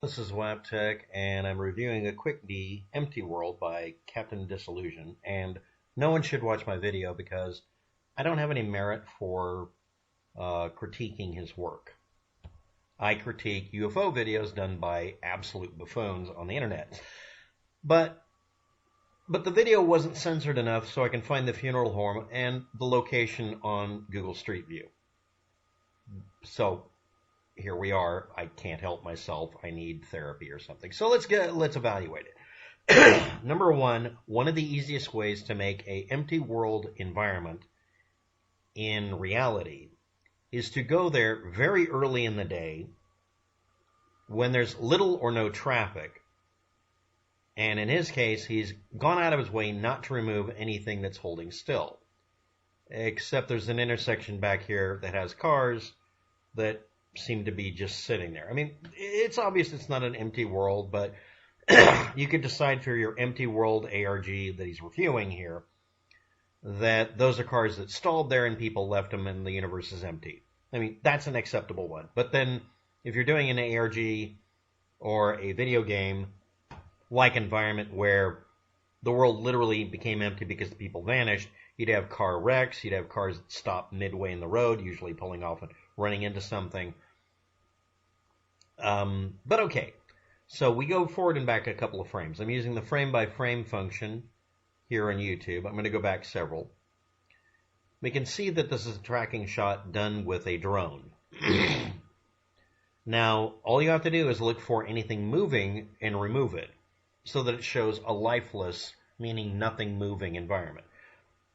This is waptek, and I'm reviewing a quick D, Empty World by Captain Disillusion, and no one should watch my video because I don't have any merit for critiquing his work. I critique UFO videos done by absolute buffoons on the internet. But the video wasn't censored enough so I can find the funeral home and the location on Google Street View. So here we are. I can't help myself. I need therapy or something. So let's evaluate it. Number one of the easiest ways to make an empty world environment in reality is to go there very early in the day when there's little or no traffic. And in his case, he's gone out of his way not to remove anything that's holding still. Except there's an intersection back here that has cars that seem to be just sitting there. I mean, it's obvious it's not an empty world, but you could decide for your empty world ARG that he's reviewing here that those are cars that stalled there and people left them and the universe is empty. I mean, that's an acceptable one. But then if you're doing an ARG or a video game like environment where the world literally became empty because the people vanished, you'd have car wrecks, you'd have cars that stop midway in the road, usually pulling off and running into something. But okay, so we go forward and back a couple of frames. I'm using the frame by frame function here on YouTube. I'm going to go back several. We can see that this is a tracking shot done with a drone. Now, all you have to do is look for anything moving and remove it so that it shows a lifeless, meaning nothing moving environment.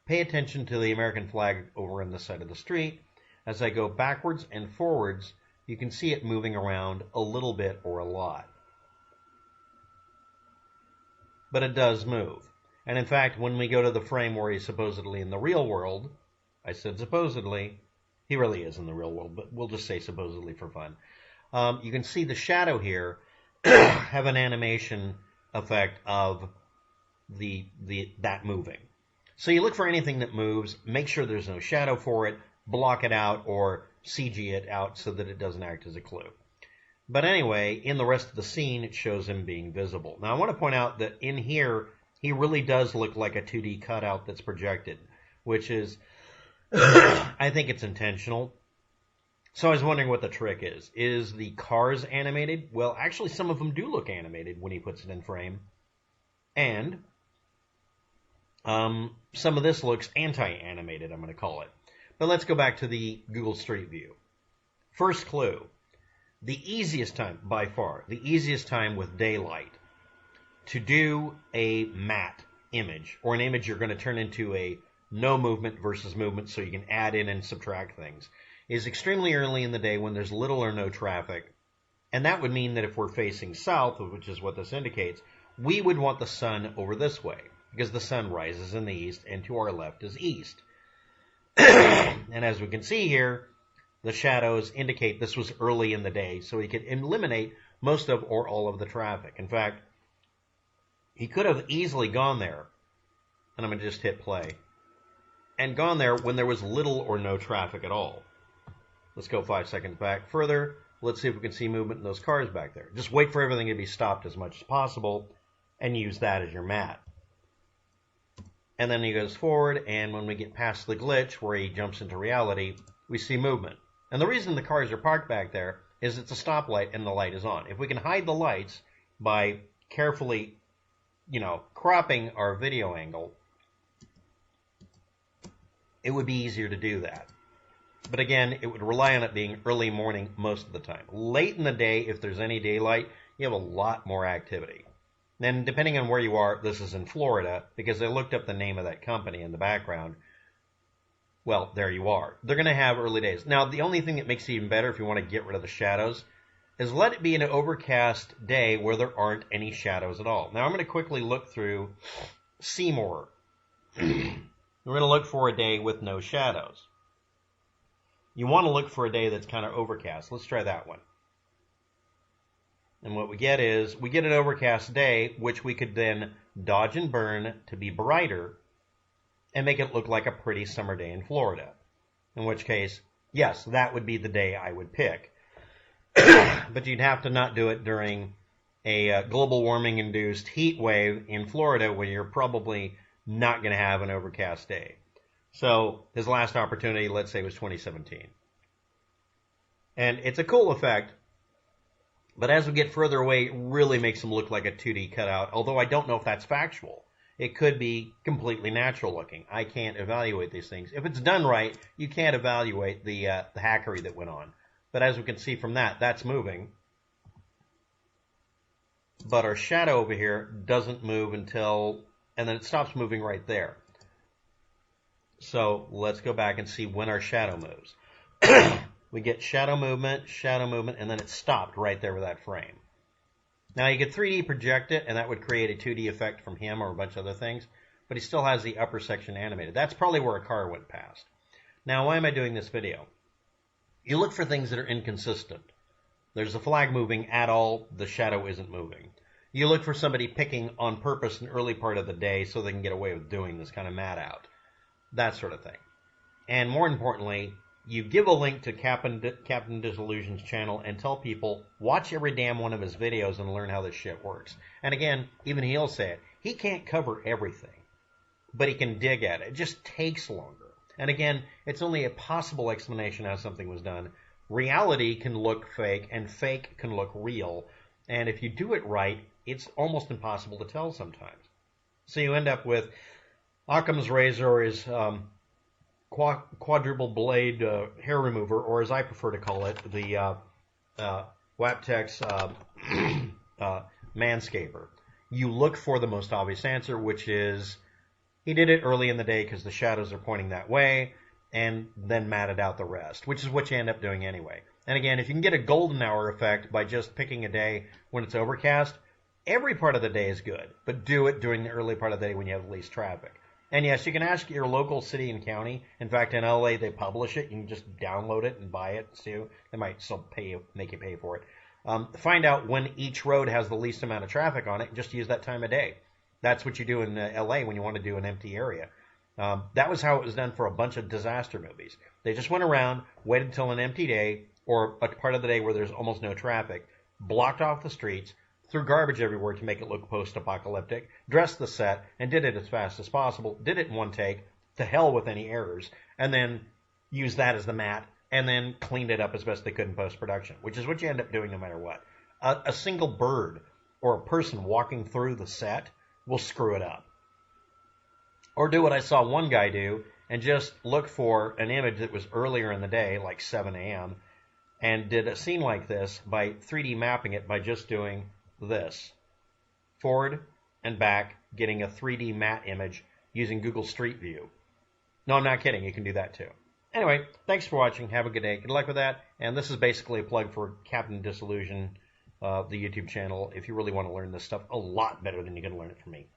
Pay attention to the American flag over on the side of the street. As I go backwards and forwards, you can see it moving around a little bit or a lot. But it does move. And in fact, when we go to the frame where he's supposedly in the real world, I said supposedly, he really is in the real world, but we'll just say supposedly for fun. You can see the shadow here have an animation effect of that moving. So you look for anything that moves, make sure there's no shadow for it, block it out, or CG it out so that it doesn't act as a clue. But anyway, in the rest of the scene, it shows him being visible. Now, I want to point out that in here, he really does look like a 2D cutout that's projected, which is, I think it's intentional. So I was wondering what the trick is. Is the cars animated? Well, actually, some of them do look animated when he puts it in frame. And some of this looks anti-animated, I'm going to call it. But let's go back to the Google Street View. First clue. The easiest time, by far, the easiest time with daylight to do a matte image, or an image you're going to turn into a no movement versus movement so you can add in and subtract things, is extremely early in the day when there's little or no traffic. And that would mean that if we're facing south, which is what this indicates, we would want the sun over this way, because the sun rises in the east, and to our left is east. And as we can see here, the shadows indicate this was early in the day, so he could eliminate most of or all of the traffic. In fact, he could have easily gone there, and I'm going to just hit play, and gone there when there was little or no traffic at all. Let's go 5 seconds back further. Let's see if we can see movement in those cars back there. Just wait for everything to be stopped as much as possible, and use that as your mat. And then he goes forward, and when we get past the glitch where he jumps into reality, we see movement. And the reason the cars are parked back there is it's a stoplight and the light is on. If we can hide the lights by carefully, cropping our video angle, it would be easier to do that. But again, it would rely on it being early morning most of the time. Late in the day, if there's any daylight, you have a lot more activity. And depending on where you are, this is in Florida, because I looked up the name of that company in the background. Well, there you are. They're going to have early days. Now, the only thing that makes it even better if you want to get rid of the shadows is let it be an overcast day where there aren't any shadows at all. Now, I'm going to quickly look through Seymour. We're going to look for a day with no shadows. You want to look for a day that's kind of overcast. Let's try that one. And what we get is, we get an overcast day, which we could then dodge and burn to be brighter and make it look like a pretty summer day in Florida. In which case, yes, that would be the day I would pick. but you'd have to not do it during a global warming induced heat wave in Florida where you're probably not going to have an overcast day. So his last opportunity, let's say, was 2017. And it's a cool effect, but as we get further away, it really makes him look like a 2D cutout, although I don't know if that's factual. It could be completely natural looking. I can't evaluate these things. If it's done right, you can't evaluate the hackery that went on. But as we can see from that, that's moving. But our shadow over here doesn't move until, and then it stops moving right there. So let's go back and see when our shadow moves. We get shadow movement, and then it stopped right there with that frame. Now you could 3D project it, and that would create a 2D effect from him or a bunch of other things, but he still has the upper section animated. That's probably where a car went past. Now, why am I doing this video? You look for things that are inconsistent. There's a flag moving at all, the shadow isn't moving. You look for somebody picking on purpose an early part of the day so they can get away with doing this kind of mad out. That sort of thing. And more importantly, you give a link to Captain Disillusion's channel and tell people, watch every damn one of his videos and learn how this shit works. And again, even he'll say it. He can't cover everything, but he can dig at it. It just takes longer. And again, it's only a possible explanation how something was done. Reality can look fake, and fake can look real. And if you do it right, it's almost impossible to tell sometimes. So you end up with Occam's razor or his quadruple blade hair remover, or as I prefer to call it, the waptek's manscaper. You look for the most obvious answer, which is he did it early in the day because the shadows are pointing that way, and then matted out the rest, which is what you end up doing anyway. And again, if you can get a golden hour effect by just picking a day when it's overcast, every part of the day is good, but do it during the early part of the day when you have the least traffic. And yes, you can ask your local city and county. In fact, in LA, they publish it. You can just download it and buy it too. They might still make you pay for it. Find out when each road has the least amount of traffic on it and just use that time of day. That's what you do in LA when you want to do an empty area. That was how it was done for a bunch of disaster movies. They just went around, waited until an empty day or a part of the day where there's almost no traffic, blocked off the streets, threw garbage everywhere to make it look post-apocalyptic, dressed the set, and did it as fast as possible, did it in one take, to hell with any errors, and then used that as the mat, and then cleaned it up as best they could in post-production, which is what you end up doing no matter what. A single bird or a person walking through the set will screw it up. Or do what I saw one guy do, and just look for an image that was earlier in the day, like 7 a.m., and did a scene like this by 3D mapping it by just doing this. Forward and back, getting a 3D matte image using Google Street View. No, I'm not kidding. You can do that too. Anyway, thanks for watching. Have a good day. Good luck with that. And this is basically a plug for Captain Disillusion, the YouTube channel, if you really want to learn this stuff a lot better than you can learn it from me.